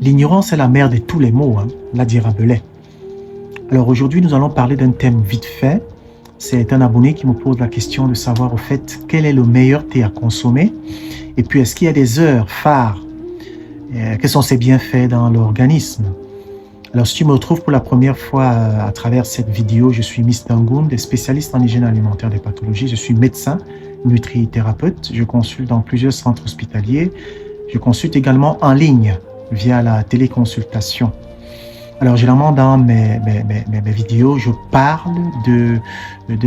L'ignorance est la mère de tous les maux, hein, l'a dit Rabelais. Alors aujourd'hui, nous allons parler d'un thème vite fait. C'est un abonné qui me pose la question de savoir au fait quel est le meilleur thé à consommer. Et puis, est-ce qu'il y a des heures phares? Quels sont ses bienfaits dans l'organisme? Alors, si tu me retrouves pour la première fois à travers cette vidéo, je suis Mister Ngound, spécialiste en hygiène alimentaire des pathologies. Je suis médecin, nutrithérapeute. Je consulte dans plusieurs centres hospitaliers. Je consulte également en ligne via la téléconsultation. Alors, généralement, dans mes vidéos, je parle de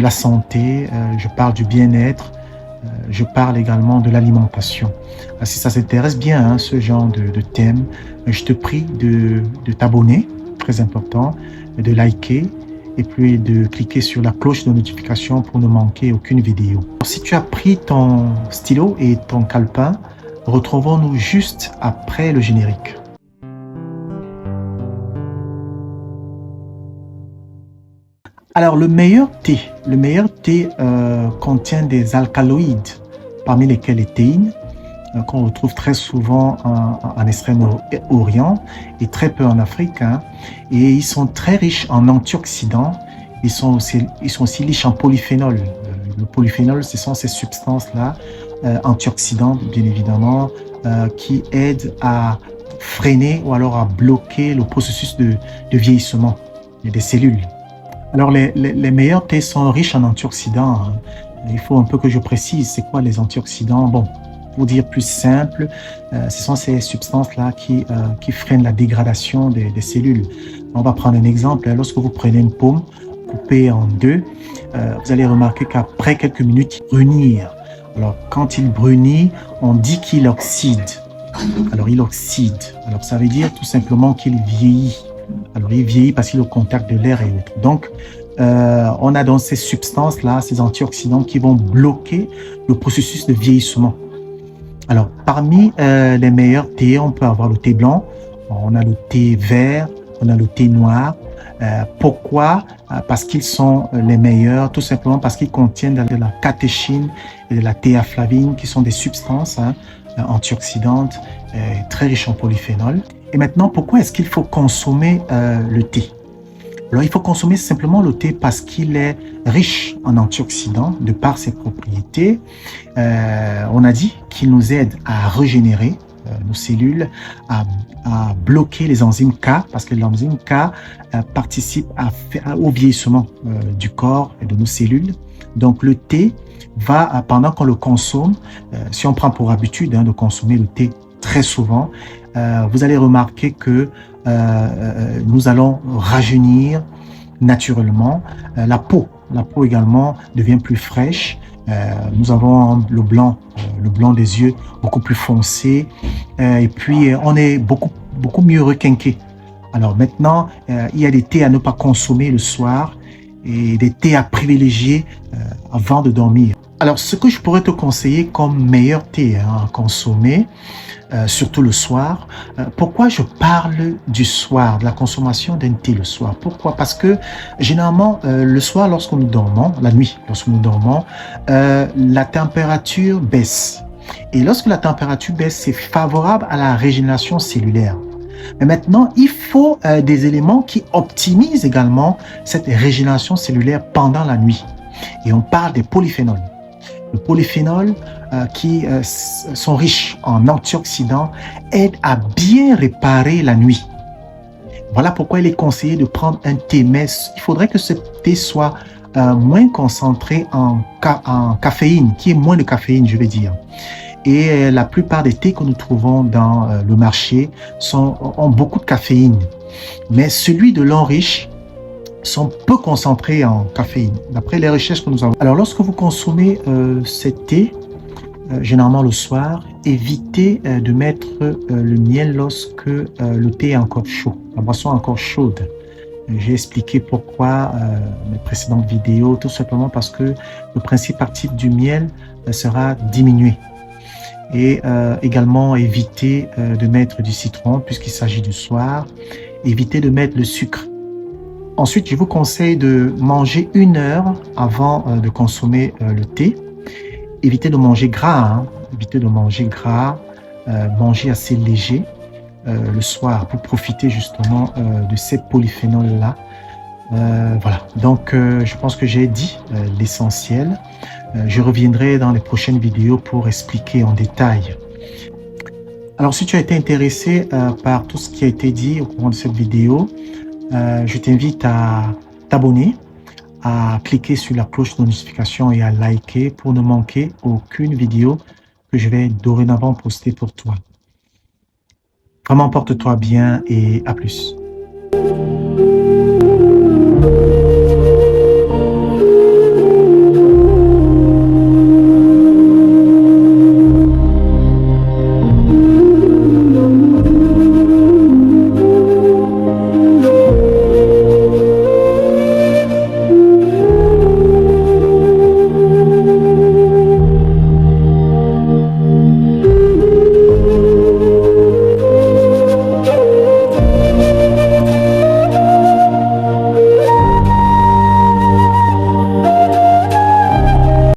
la santé, je parle du bien-être, je parle également de l'alimentation. Si ça s'intéresse bien, hein, ce genre de thème, je te prie de t'abonner, très important, de liker et puis de cliquer sur la cloche de notification pour ne manquer aucune vidéo. Si tu as pris ton stylo et ton calepin, retrouvons-nous juste après le générique. Alors, le meilleur thé contient des alcaloïdes, parmi lesquels les théines, qu'on retrouve très souvent en Extrême-Orient et très peu en Afrique. Hein. Et ils sont très riches en antioxydants. Ils sont aussi riches en polyphénol. Le polyphénol, ce sont ces substances-là, antioxydantes, bien évidemment, qui aident à freiner ou alors à bloquer le processus de vieillissement des cellules. Alors, les meilleurs thés sont riches en antioxydants. Hein. Il faut un peu que je précise, c'est quoi les antioxydants? Bon, pour dire plus simple, ce sont ces substances-là qui freinent la dégradation des cellules. On va prendre un exemple. Lorsque vous prenez une pomme coupée en deux, vous allez remarquer qu'après quelques minutes, il brunit. Alors, quand il brunit, on dit qu'il oxyde. Alors, il oxyde. Alors, ça veut dire tout simplement qu'il vieillit. Alors, il vieillit parce qu'il est au contact de l'air et autres. Donc, on a dans ces substances-là, ces antioxydants qui vont bloquer le processus de vieillissement. Alors, parmi les meilleurs thés, on peut avoir le thé blanc, on a le thé vert, on a le thé noir. Pourquoi? Parce qu'ils sont les meilleurs, tout simplement parce qu'ils contiennent de la catéchine et de la théaflavine, qui sont des substances antioxydantes très riches en polyphénol. Et maintenant, pourquoi est-ce qu'il faut consommer le thé? Alors, il faut consommer simplement le thé parce qu'il est riche en antioxydants de par ses propriétés. On a dit qu'il nous aide à régénérer nos cellules, à bloquer les enzymes K, parce que l'enzyme K participe au vieillissement du corps et de nos cellules. Donc, le thé va, pendant qu'on le consomme, si on prend pour habitude de consommer le thé très souvent, vous allez remarquer que nous allons rajeunir naturellement. La peau également devient plus fraîche. Nous avons le blanc des yeux beaucoup plus foncé. Et puis, on est beaucoup mieux requinqué. Alors maintenant, il y a des thés à ne pas consommer le soir et des thés à privilégier avant de dormir. Alors, ce que je pourrais te conseiller comme meilleur thé à consommer, surtout le soir. Pourquoi je parle du soir, de la consommation d'un thé le soir? Pourquoi? Parce que généralement, le soir, lorsque nous dormons, la nuit, lorsque nous dormons, la température baisse. Et lorsque la température baisse, c'est favorable à la régénération cellulaire. Mais maintenant, il faut des éléments qui optimisent également cette régénération cellulaire pendant la nuit. Et on parle des polyphénols. Le polyphénol qui sont riches en antioxydants aident à bien réparer la nuit. Voilà pourquoi il est conseillé de prendre un thé, mais il faudrait que ce thé soit moins concentré en caféine, qui est moins de caféine, je vais dire. Et la plupart des thés que nous trouvons dans le marché ont beaucoup de caféine. Mais celui de l'an riche sont peu concentrés en caféine, d'après les recherches que nous avons. Alors, lorsque vous consommez ce thé, généralement le soir, évitez de mettre le miel lorsque le thé est encore chaud, la boisson est encore chaude. J'ai expliqué pourquoi mes précédentes vidéos, tout simplement parce que le principe actif du miel sera diminué. Et également éviter de mettre du citron puisqu'il s'agit du soir. Éviter de mettre le sucre. Ensuite, je vous conseille de manger 1 heure avant de consommer le thé. Évitez de manger gras, hein. Évitez de manger gras, manger assez léger. le soir pour profiter justement de ces polyphénols-là. Voilà, donc je pense que j'ai dit l'essentiel. Je reviendrai dans les prochaines vidéos pour expliquer en détail. Alors, si tu as été intéressé par tout ce qui a été dit au cours de cette vidéo, je t'invite à t'abonner, à cliquer sur la cloche de notification et à liker pour ne manquer aucune vidéo que je vais dorénavant poster pour toi. Vraiment, porte-toi bien et à plus.